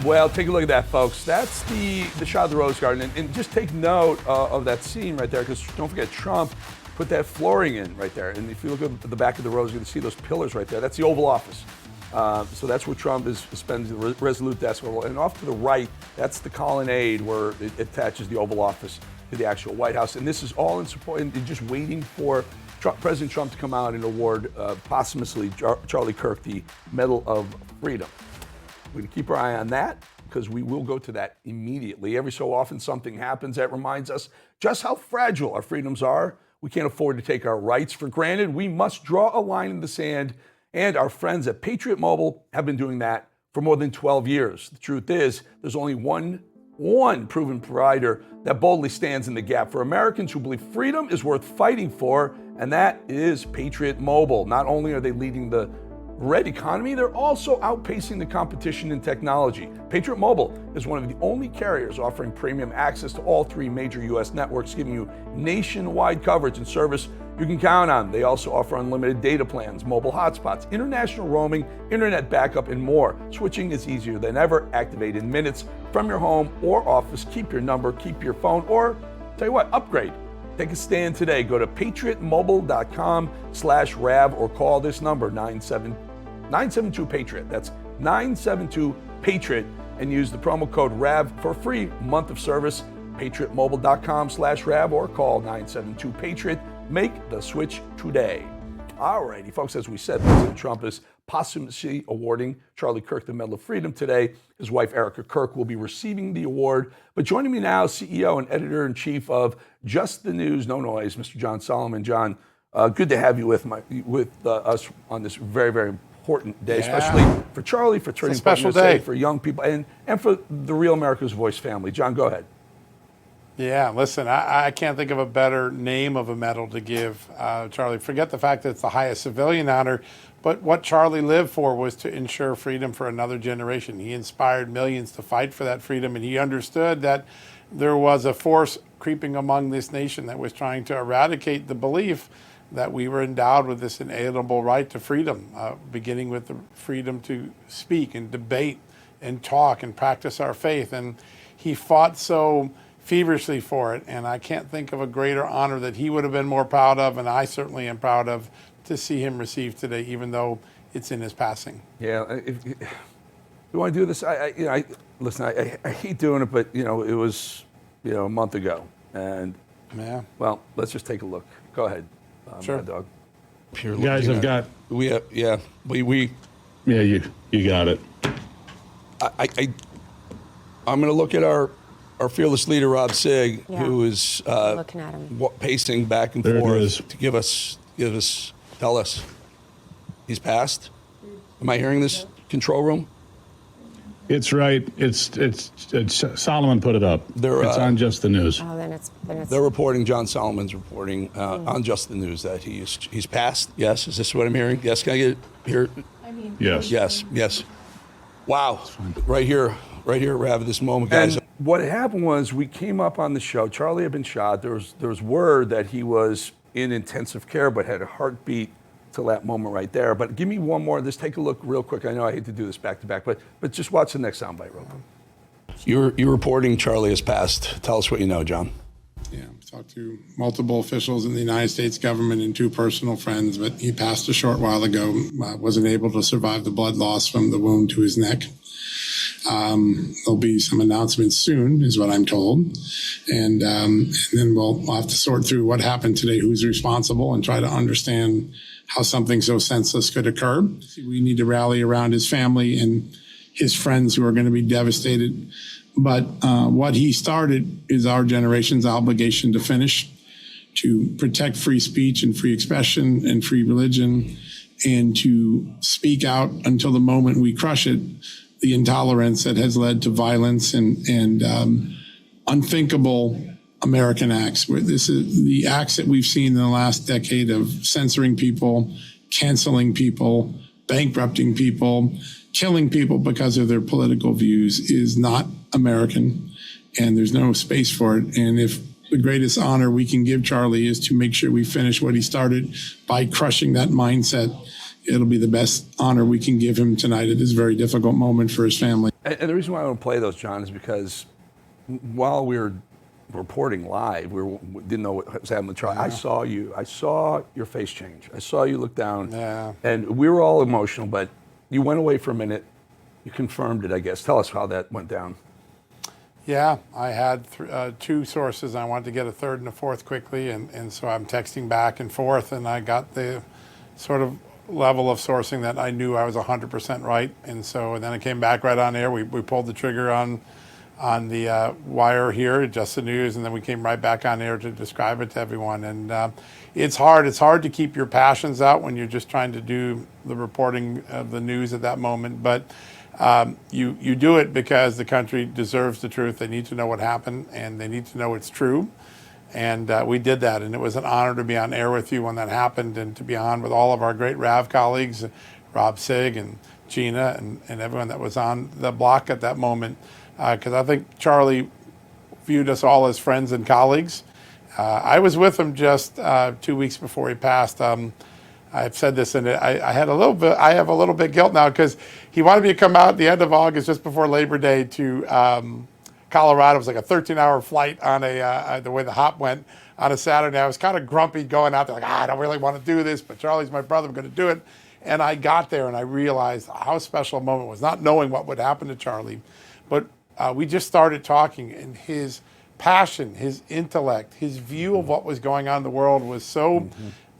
Well, take a look at that, folks. That's the shot of the Rose Garden. And just take note of that scene right there, because don't forget, Trump put that flooring in right there. And if you look at the back of the Rose, you're going to see those pillars right there. That's the Oval Office. So that's where Trump spends the Resolute desk. And off to the right, that's the colonnade where it attaches the Oval Office to the actual White House. And this is all in support, and just waiting for President Trump to come out and award posthumously Charlie Kirk the Medal of Freedom. We're going to keep our eye on that, because we will go to that immediately. Every so often something happens that reminds us just how fragile our freedoms are. We can't afford to take our rights for granted. We must draw a line in the sand, and our friends at Patriot Mobile have been doing that for more than 12 years. The truth is, there's only one proven provider that boldly stands in the gap for Americans who believe freedom is worth fighting for, and that is Patriot Mobile. Not only are they leading the red economy, they're also outpacing the competition in technology. Patriot Mobile is one of the only carriers offering premium access to all 3 major U.S. networks, giving you nationwide coverage and service you can count on. They also offer unlimited data plans, mobile hotspots, international roaming, internet backup, and more. Switching is easier than ever. Activate in minutes from your home or office. Keep your number, keep your phone, or tell you what, upgrade. Take a stand today. Go to patriotmobile.com/RAV or call this number, 972-PATRIOT. That's 972-PATRIOT, and use the promo code RAV for a free month of service. patriotmobile.com/RAV or call 972-PATRIOT. Make the switch today. All righty, folks, as we said, President Trump is posthumously awarding Charlie Kirk the Medal of Freedom today. His wife, Erica Kirk, will be receiving the award. But joining me now, CEO and editor-in-chief of Just the News, No Noise, Mr. John Solomon. John, good to have you with us on this very, very important day, especially for Charlie, for turning point USA, for young people, and for the Real America's Voice family. John, go ahead. Yeah, listen, I can't think of a better name of a medal to give Charlie. Forget the fact that it's the highest civilian honor, but what Charlie lived for was to ensure freedom for another generation. He inspired millions to fight for that freedom, and he understood that there was a force creeping among this nation that was trying to eradicate the belief that we were endowed with this inalienable right to freedom, beginning with the freedom to speak and debate and talk and practice our faith. And he fought so feverishly for it, and I can't think of a greater honor that he would have been more proud of, and I certainly am proud of, to see him receive today, even though it's in his passing. Yeah, if you want to do this, listen, I hate doing it, but it was a month ago, and well, let's just take a look. Go ahead, sure. Mad Dog. You guys have got we you got it. I'm going to look at our fearless leader, Rob Sigg, who is looking at him, pacing back and there forth to tell us he's passed. Am I hearing this, control room? It's right. It's Solomon put it up. It's on Just the News. Oh, then it's They're reporting. John Solomon's reporting on Just the News that he's passed. Yes, is this what I'm hearing? Yes, can I get it here? Yes. Yes. Wow, right here, Rav, at this moment, guys. And what happened was we came up on the show. Charlie had been shot. There was word that he was in intensive care, but had a heartbeat till that moment right there. But give me one more. Just take a look real quick. I know I hate to do this back to back, but just watch the next soundbite real quick. You're reporting Charlie has passed. Tell us what you know, John. Yeah, I've talked to multiple officials in the United States government and 2 personal friends, but he passed a short while ago. Wasn't able to survive the blood loss from the wound to his neck. There'll be some announcements soon, is what I'm told. And then we'll have to sort through what happened today, who's responsible, and try to understand how something so senseless could occur. We need to rally around his family and his friends who are going to be devastated. But what he started is our generation's obligation to finish, to protect free speech and free expression and free religion, and to speak out until the moment we crush it, the intolerance that has led to violence and unthinkable American acts. Where this is the acts that we've seen in the last decade of censoring people, canceling people, bankrupting people, killing people because of their political views is not American, and there's no space for it. And if the greatest honor we can give Charlie is to make sure we finish what he started by crushing that mindset, it'll be the best honor we can give him tonight at this very difficult moment for his family. And the reason why I don't play those, John, is because while we were reporting live, we didn't know what was happening with Charlie. I saw you. I saw your face change. I saw you look down. Yeah. And we were all emotional, but you went away for a minute. You confirmed it, I guess. Tell us how that went down. Yeah, I had two sources. I wanted to get a third and a fourth quickly, and so I'm texting back and forth, and I got the sort of level of sourcing that I knew I was 100% right. And then I came back right on air. We pulled the trigger on the wire here at Just the News, and then we came right back on air to describe it to everyone. And it's hard. It's hard to keep your passions out when you're just trying to do the reporting of the news at that moment. But you do it because the country deserves the truth. They need to know what happened, and they need to know it's true. And we did that, and it was an honor to be on air with you when that happened, and to be on with all of our great RAV colleagues, Rob Sig and Gina and everyone that was on the block at that moment. Because I think Charlie viewed us all as friends and colleagues. I was with him just 2 weeks before he passed. I've said this, and I have a little bit guilt now because he wanted me to come out at the end of August, just before Labor Day, to Colorado. It was like a 13-hour flight on the way the hop went on a Saturday. I was kind of grumpy going out there, like, I don't really want to do this, but Charlie's my brother, I'm going to do it. And I got there, and I realized how special a moment it was, not knowing what would happen to Charlie, but we just started talking, and his passion, his intellect, his view of what was going on in the world was so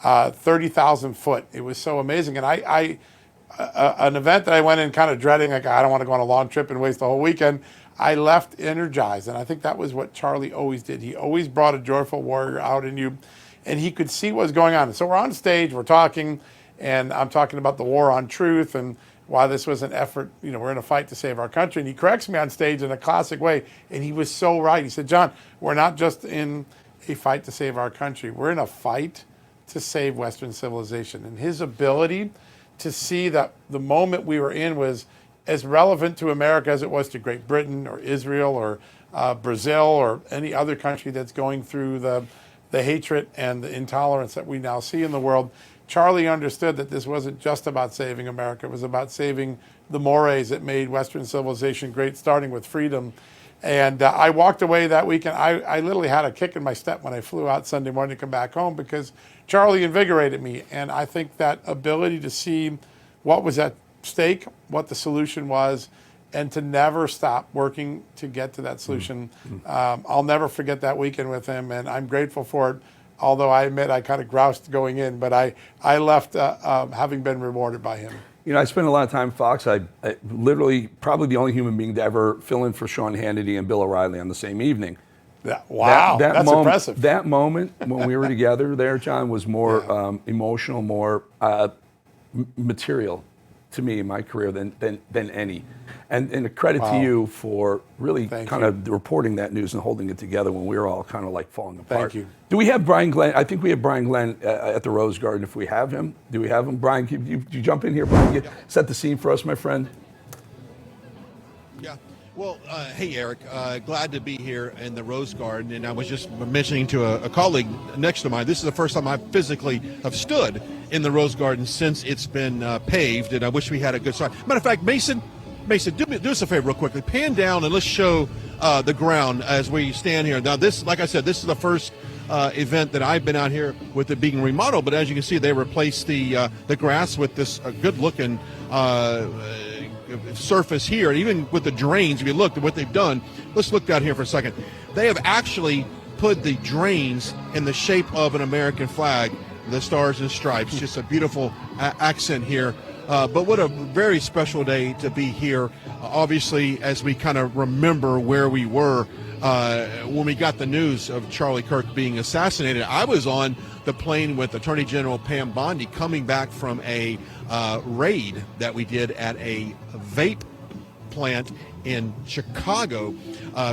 30,000 foot. It was so amazing. And an event that I went in kind of dreading, like, I don't want to go on a long trip and waste the whole weekend, I left energized. And I think that was what Charlie always did. He always brought a joyful warrior out in you, and he could see what was going on. And so we're on stage, we're talking, and I'm talking about the war on truth and why this was an effort, we're in a fight to save our country. And he corrects me on stage in a classic way, and he was so right. He said, John, we're not just in a fight to save our country, we're in a fight to save Western civilization. And his ability to see that the moment we were in was as relevant to America as it was to Great Britain or Israel or Brazil or any other country that's going through the hatred and the intolerance that we now see in the world. Charlie understood that this wasn't just about saving America. It was about saving the mores that made Western civilization great, starting with freedom. And I walked away that weekend. I literally had a kick in my step when I flew out Sunday morning to come back home because Charlie invigorated me. And I think that ability to see what was at stake, what the solution was, and to never stop working to get to that solution. I'll never forget that weekend with him, and I'm grateful for it. Although I admit I kind of groused going in, but I left having been rewarded by him. I spent a lot of time at Fox. I literally probably the only human being to ever fill in for Sean Hannity and Bill O'Reilly on the same evening. Wow, that's impressive. That moment when we were together there, John, was more emotional, more material to me in my career than any. And a credit to you for really of reporting that news and holding it together when we were all kind of like falling apart. Thank you. Do we have Brian Glenn? I think we have Brian Glenn at the Rose Garden if we have him. Do we have him? Brian, can you jump in here, Brian? Set the scene for us, my friend. Yeah. Well, hey, Eric, glad to be here in the Rose Garden. And I was just mentioning to a colleague next to mine, this is the first time I physically have stood in the Rose Garden since it's been paved, and I wish we had a good start. Matter of fact, Mason, do us a favor real quickly. Pan down and let's show the ground as we stand here. Now, this, like I said, this is the first event that I've been out here with it being remodeled, but as you can see, they replaced the grass with this good-looking surface here, and even with the drains, if you look at what they've done, let's look down here for a second. They have actually put the drains in the shape of an American flag, the stars and stripes, just a beautiful accent here. But what a very special day to be here, obviously, as we kind of remember where we were when we got the news of Charlie Kirk being assassinated. I was on the plane with Attorney General Pam Bondi coming back from a raid that we did at a vape plant in Chicago,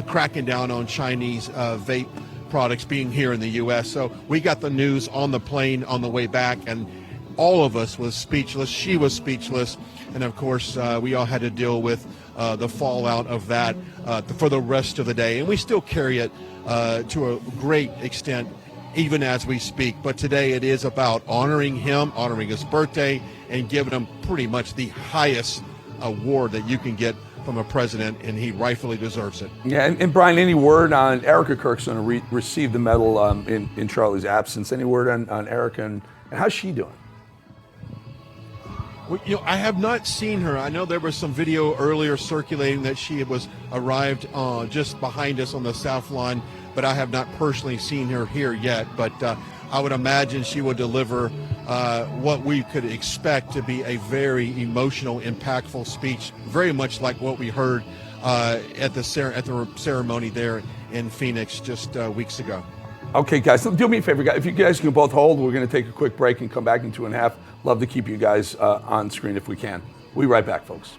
cracking down on Chinese vape products being here in the U.S. So we got the news on the plane on the way back, and all of us was speechless. She was speechless. And, of course, we all had to deal with the fallout of that for the rest of the day. And we still carry it to a great extent, even as we speak. But today it is about honoring him, honoring his birthday, and giving him pretty much the highest award that you can get from a president, and he rightfully deserves it. Yeah, and Brian, any word on Erica Kirk's going to receive the medal in Charlie's absence? Any word on Erica and how's she doing? Well, I have not seen her. I know there was some video earlier circulating that she was arrived just behind us on the south lawn, but I have not personally seen her here yet. But I would imagine she will deliver what we could expect to be a very emotional, impactful speech, very much like what we heard at the ceremony there in Phoenix just weeks ago. Okay, guys, do me a favor, guys. If you guys can both hold, we're going to take a quick break and come back in 2.5. Love to keep you guys on screen if we can. We'll be right back, folks.